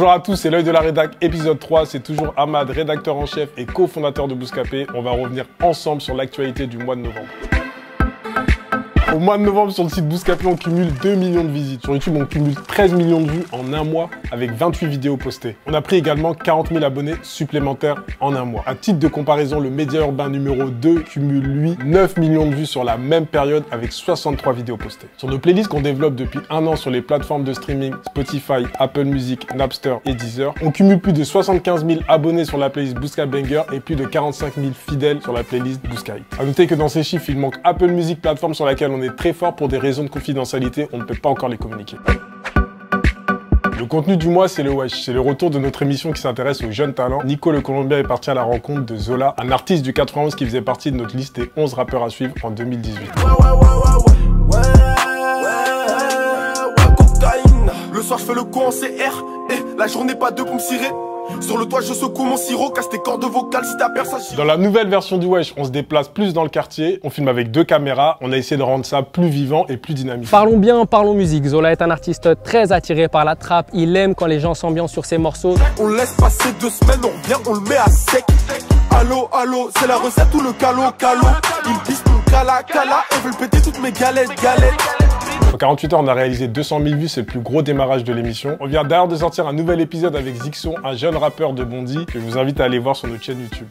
Bonjour à tous, c'est l'œil de la rédac, épisode 3. C'est toujours Ahmad, rédacteur en chef et cofondateur de Bouscapé. On va revenir ensemble sur l'actualité du mois de novembre. Au mois de novembre, sur le site Bouscapé, on cumule 2 millions de visites. Sur YouTube, on cumule 13 millions de vues en un mois avec 28 vidéos postées. On a pris également 40 000 abonnés supplémentaires en un mois. À titre de comparaison, le média urbain numéro 2 cumule, lui, 9 millions de vues sur la même période avec 63 vidéos postées. Sur nos playlists qu'on développe depuis un an sur les plateformes de streaming Spotify, Apple Music, Napster et Deezer, on cumule plus de 75 000 abonnés sur la playlist Bouscabanger et plus de 45 000 fidèles sur la playlist Bouscaï. A noter que dans ces chiffres, il manque Apple Music, plateforme sur laquelle on est très fort pour des raisons de confidentialité, on ne peut pas encore les communiquer. Le contenu du mois, c'est le Wesh. C'est le retour de notre émission qui s'intéresse aux jeunes talents. Nico le Colombien est parti à la rencontre de Zola, un artiste du 91 qui faisait partie de notre liste des 11 rappeurs à suivre en 2018. Le soir je fais le con en CR et la journée pas de pour me cirer. Sur le toit je secoue mon sirop, casse tes cordes vocales si t'as personne. Dans la nouvelle version du Wesh, on se déplace plus dans le quartier, on filme avec 2 caméras, on a essayé de rendre ça plus vivant et plus dynamique. Parlons bien, parlons musique. Zola est un artiste très attiré par la trappe, il aime quand les gens s'ambiancent sur ses morceaux. On laisse passer 2 semaines, on revient, on le met à sec. Allô, allô, c'est la recette ou le calo. Ils disent mon cala, et veulent péter toutes mes galettes. En 48 heures, on a réalisé 200 000 vues, c'est le plus gros démarrage de l'émission. On vient d'ailleurs de sortir un nouvel épisode avec Zixon, un jeune rappeur de Bondy, que je vous invite à aller voir sur notre chaîne YouTube.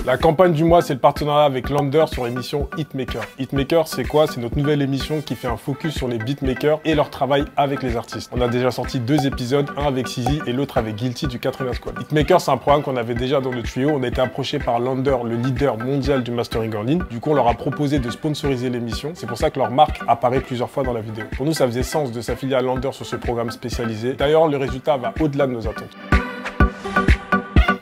La campagne du mois, c'est le partenariat avec Lander sur l'émission Hitmaker. Hitmaker, c'est quoi? C'est notre nouvelle émission qui fait un focus sur les beatmakers et leur travail avec les artistes. On a déjà sorti 2 épisodes, un avec Sizi et l'autre avec Guilty du 80 Squad. Hitmaker, c'est un programme qu'on avait déjà dans le tuyau. On a été approché par Lander, le leader mondial du mastering en ligne. Du coup, on leur a proposé de sponsoriser l'émission. C'est pour ça que leur marque apparaît plusieurs fois dans la vidéo. Pour nous, ça faisait sens de s'affilier à Lander sur ce programme spécialisé. D'ailleurs, le résultat va au-delà de nos attentes.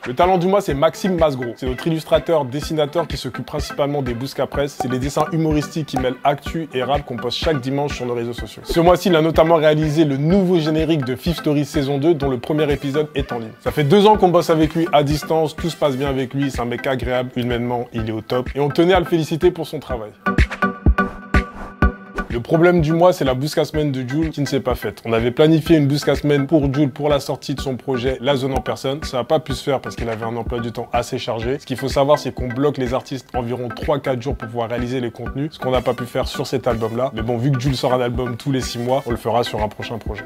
Le talent du mois, c'est Maxime Masgros. C'est notre illustrateur, dessinateur qui s'occupe principalement des Bouscapresse. C'est les dessins humoristiques qui mêlent actu et rap qu'on poste chaque dimanche sur nos réseaux sociaux. Ce mois-ci, il a notamment réalisé le nouveau générique de Fifth Story saison 2, dont le premier épisode est en ligne. Ça fait 2 ans qu'on bosse avec lui à distance, tout se passe bien avec lui, c'est un mec agréable, humainement, il est au top. Et on tenait à le féliciter pour son travail. Le problème du mois, c'est la Bouscasemaine de Jul qui ne s'est pas faite. On avait planifié une Bouscasemaine pour Jul pour la sortie de son projet La Zone en Personne. Ça n'a pas pu se faire parce qu'il avait un emploi du temps assez chargé. Ce qu'il faut savoir, c'est qu'on bloque les artistes environ 3-4 jours pour pouvoir réaliser les contenus, ce qu'on n'a pas pu faire sur cet album-là. Mais bon, vu que Jul sort un album tous les 6 mois, on le fera sur un prochain projet.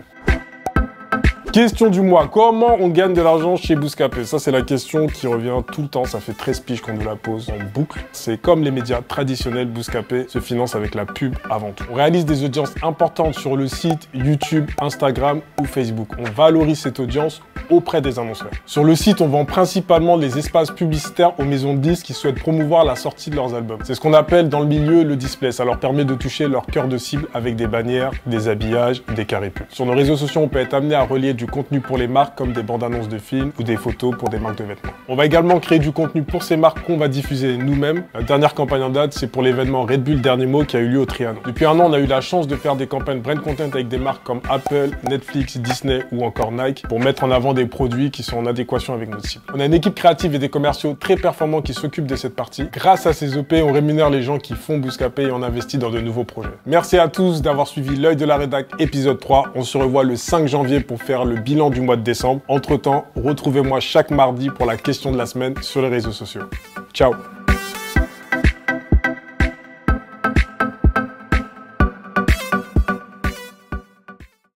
Question du mois, comment on gagne de l'argent chez Bouscapé? Ça, c'est la question qui revient tout le temps, ça fait 13 piges qu'on nous la pose en boucle. C'est comme les médias traditionnels, Bouscapé se finance avec la pub avant tout. On réalise des audiences importantes sur le site, YouTube, Instagram ou Facebook. On valorise cette audience auprès des annonceurs. Sur le site, on vend principalement les espaces publicitaires aux maisons de disques qui souhaitent promouvoir la sortie de leurs albums. C'est ce qu'on appelle dans le milieu le display. Ça leur permet de toucher leur cœur de cible avec des bannières, des habillages, des carrés pubs. Sur nos réseaux sociaux, on peut être amené à relier du contenu pour les marques comme des bandes annonces de films ou des photos pour des marques de vêtements. On va également créer du contenu pour ces marques qu'on va diffuser nous-mêmes. La dernière campagne en date, c'est pour l'événement Red Bull Dernier Mot qui a eu lieu au Trianon. Depuis un an, on a eu la chance de faire des campagnes brand content avec des marques comme Apple, Netflix, Disney ou encore Nike pour mettre en avant des produits qui sont en adéquation avec notre cible. On a une équipe créative et des commerciaux très performants qui s'occupent de cette partie. Grâce à ces OP, on rémunère les gens qui font Bouscapé et on investit dans de nouveaux projets. Merci à tous d'avoir suivi l'œil de la rédac épisode 3. On se revoit le 5 janvier pour faire le bilan du mois de décembre. Entre-temps, retrouvez-moi chaque mardi pour la question de la semaine sur les réseaux sociaux. Ciao!